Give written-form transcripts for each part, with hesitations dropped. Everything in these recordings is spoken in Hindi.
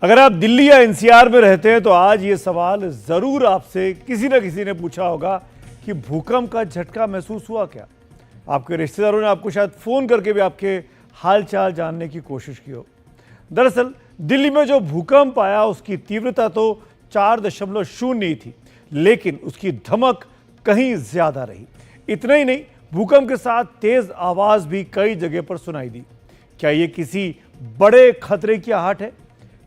अगर आप दिल्ली या एनसीआर में रहते हैं तो आज ये सवाल जरूर आपसे किसी न किसी ने पूछा होगा कि भूकंप का झटका महसूस हुआ क्या। आपके रिश्तेदारों ने आपको शायद फोन करके भी आपके हालचाल जानने की कोशिश की हो। दरअसल दिल्ली में जो भूकंप आया उसकी तीव्रता तो 4.0 ही थी, लेकिन उसकी धमक कहीं ज्यादा रही। इतना ही नहीं, भूकंप के साथ तेज आवाज भी कई जगह पर सुनाई दी। क्या ये किसी बड़े खतरे की आहट है?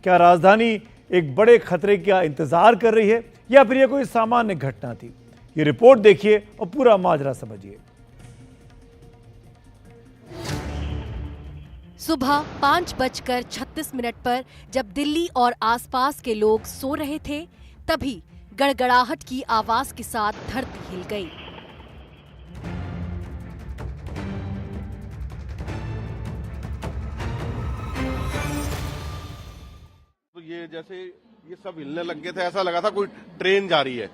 क्या राजधानी एक बड़े खतरे का इंतजार कर रही है या फिर यह कोई सामान्य घटना थी? ये रिपोर्ट देखिए और पूरा माजरा समझिए। सुबह 5:36 पर जब दिल्ली और आसपास के लोग सो रहे थे, तभी गड़गड़ाहट की आवाज के साथ धरती हिल गई। तो ये जैसे ये सब हिलने लग गए थे, ऐसा लगा था कोई ट्रेन जा रही है।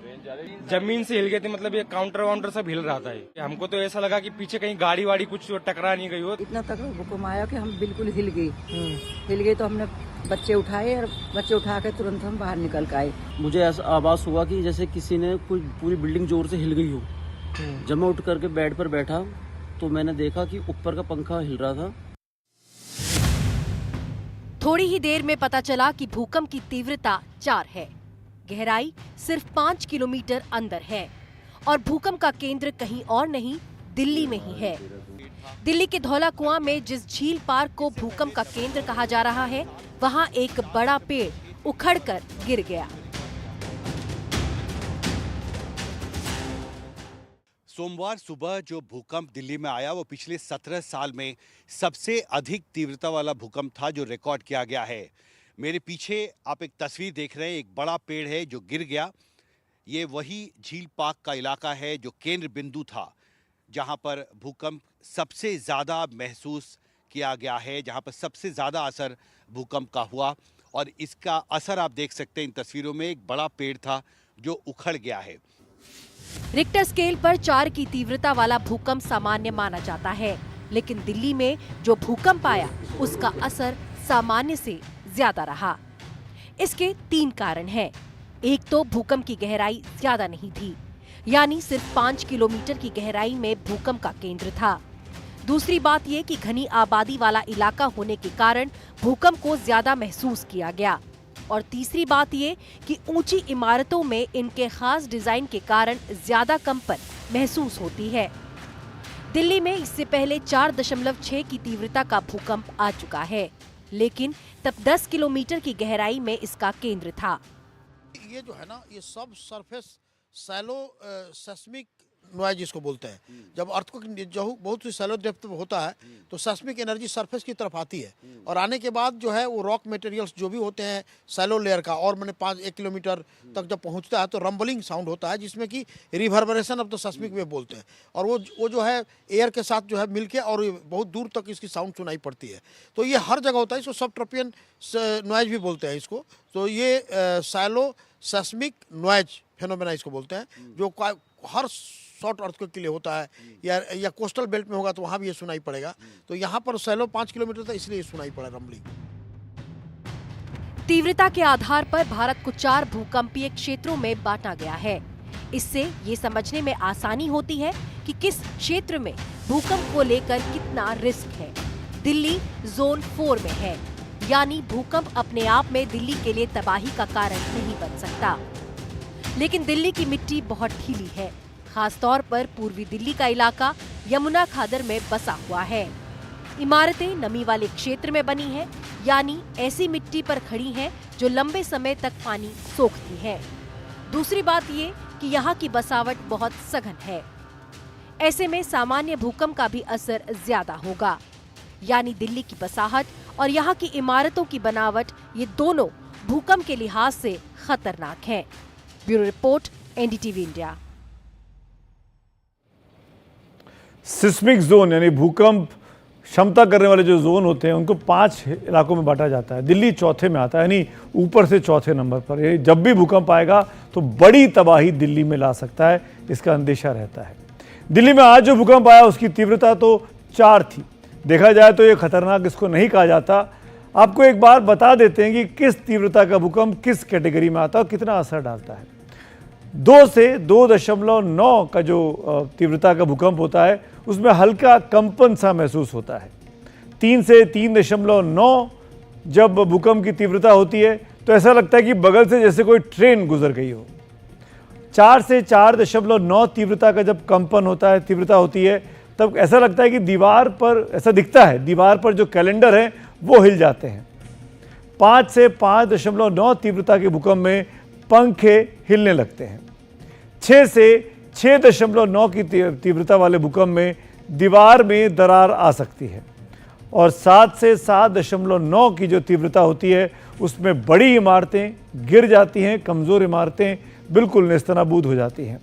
जमीन से हिल गए थे, मतलब ये काउंटर वाउंटर सब हिल रहा था। हमको तो ऐसा लगा कि पीछे कहीं गाड़ी वाड़ी कुछ टकरा नहीं गई हो। इतना तगड़ा भूकंप आया कि हम बिल्कुल हिल गए तो हमने बच्चे उठाए और बच्चे उठा के तुरंत हम बाहर निकल के आए। मुझे ऐसा आभास हुआ कि जैसे किसी ने कोई पूरी बिल्डिंग जोर से हिल गई हो। जब मैं उठ करके बेड पर बैठा तो मैंने देखा कि ऊपर का पंखा हिल रहा था। थोड़ी ही देर में पता चला कि भूकंप की तीव्रता 4 है, गहराई सिर्फ 5 किलोमीटर अंदर है और भूकंप का केंद्र कहीं और नहीं, दिल्ली में ही है। दिल्ली के धौला कुआं में जिस झील पार्क को भूकंप का केंद्र कहा जा रहा है, वहां एक बड़ा पेड़ उखड़कर गिर गया। सोमवार सुबह जो भूकंप दिल्ली में आया वो पिछले 17 साल में सबसे अधिक तीव्रता वाला भूकंप था जो रिकॉर्ड किया गया है। मेरे पीछे आप एक तस्वीर देख रहे हैं, एक बड़ा पेड़ है जो गिर गया। ये वही झील पार्क का इलाका है जो केंद्र बिंदु था, जहां पर भूकंप सबसे ज़्यादा महसूस किया गया है, जहां पर सबसे ज़्यादा असर भूकंप का हुआ। और इसका असर आप देख सकते हैं इन तस्वीरों में, एक बड़ा पेड़ था जो उखड़ गया है। रिक्टर स्केल पर 4 की तीव्रता वाला भूकंप सामान्य माना जाता है, लेकिन दिल्ली में जो भूकंप आया उसका असर सामान्य से ज्यादा रहा। इसके 3 कारण हैं। एक तो भूकंप की गहराई ज्यादा नहीं थी, यानी सिर्फ 5 किलोमीटर की गहराई में भूकंप का केंद्र था। दूसरी बात ये कि घनी आबादी वाला इलाका होने के कारण भूकंप को ज्यादा महसूस किया गया। और तीसरी बात ये कि ऊंची इमारतों में इनके खास डिजाइन के कारण ज्यादा कंपन महसूस होती है। दिल्ली में इससे पहले 4.6 की तीव्रता का भूकंप आ चुका है, लेकिन तब 10 किलोमीटर की गहराई में इसका केंद्र था। ये जो है ना, ये सब सरफेस सैलो सेस्मिक नॉइज जिसको बोलते हैं। जब अर्थक्वेक जो बहुत ही सैलो डेप्थ में होता है तो सेस्मिक एनर्जी सरफेस की तरफ आती है और आने के बाद जो है वो रॉक मटेरियल्स जो भी होते हैं सैलो लेयर का, और मैंने 1 किलोमीटर तक जब पहुंचता है तो रंबलिंग साउंड होता है, जिसमें कि reverberation of the seismic wave बोलते हैं। और वो जो है एयर के साथ जो है मिलके और बहुत दूर तक इसकी साउंड सुनाई पड़ती है। तो ये हर जगह होता है, इसको सबट्रॉपियन नॉइज भी बोलते हैं इसको। तो ये सैलो सेस्मिक नॉइज फेनोमेना इसको बोलते हैं, जो हर शॉर्ट अर्थक्वेक के लिए होता है, या कोस्टल बेल्ट में होगा तो वहां भी ये सुनाई पड़ेगा। तो यहाँ पर सैलो 5 किलोमीटर था, इसलिए सुनाई पड़ा रंबलिंग। तीव्रता के आधार पर भारत को 4 भूकंपीय क्षेत्रों में बांटा गया है। इससे ये समझने में आसानी होती है कि किस क्षेत्र में भूकंप को लेकर कितना रिस्क है। दिल्ली जोन 4 में है, यानी भूकंप अपने आप में दिल्ली के लिए तबाही का कारण नहीं बन सकता। लेकिन दिल्ली की मिट्टी बहुत ढीली है, खासतौर पर पूर्वी दिल्ली का इलाका यमुना खादर में बसा हुआ है। इमारतें नमी वाले क्षेत्र में बनी हैं, यानी ऐसी मिट्टी पर खड़ी हैं जो लंबे समय तक पानी सोखती है। दूसरी बात ये कि यहाँ की बसावट बहुत सघन है। ऐसे में सामान्य भूकंप का भी असर ज्यादा होगा, यानी दिल्ली की बसाहट और यहाँ की इमारतों की बनावट, ये दोनों भूकंप के लिहाज से खतरनाक हैं। Bureau report, NDTV India. Seismic zone यानी भूकंप क्षमता करने वाले जो जोन होते हैं उनको 5 इलाकों में बांटा जाता है। दिल्ली चौथे में आता है, यानी ऊपर से चौथे नंबर पर। ये जब भी भूकंप आएगा तो बड़ी तबाही दिल्ली में ला सकता है, इसका अंदेशा रहता है। दिल्ली में आज जो भूकंप आया उसकी तीव्रता तो 4 थी। देखा जाए तो ये खतरनाक इसको नहीं कहा जाता। आपको एक बार बता देते हैं कि किस तीव्रता का भूकंप किस कैटेगरी में आता है और कितना असर डालता है। 2 से 2.9 का जो तीव्रता का भूकंप होता है उसमें हल्का कंपन सा महसूस होता है। 3 से 3.9 जब भूकंप की तीव्रता होती है तो ऐसा लगता है कि बगल से जैसे कोई ट्रेन गुजर गई हो। 4 से 4.9 तीव्रता का जब कंपन होता है, तीव्रता होती है, तब ऐसा लगता है कि दीवार पर, ऐसा दिखता है दीवार पर जो कैलेंडर हैं वो हिल जाते हैं। 5 से 5.9 तीव्रता के भूकंप में पंखे हिलने लगते हैं। 6 से 6.9 की तीव्रता वाले भूकंप में दीवार में दरार आ सकती है और 7 से 7.9 की जो तीव्रता होती है उसमें बड़ी इमारतें गिर जाती हैं, कमज़ोर इमारतें बिल्कुल नेस्तनाबूद हो जाती हैं।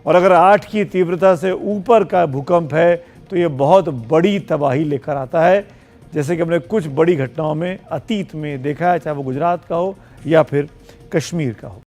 और अगर 8 की तीव्रता से ऊपर का भूकंप है तो ये बहुत बड़ी तबाही लेकर आता है, जैसे कि हमने कुछ बड़ी घटनाओं में अतीत में देखा है, चाहे वो गुजरात का हो या फिर कश्मीर का हो।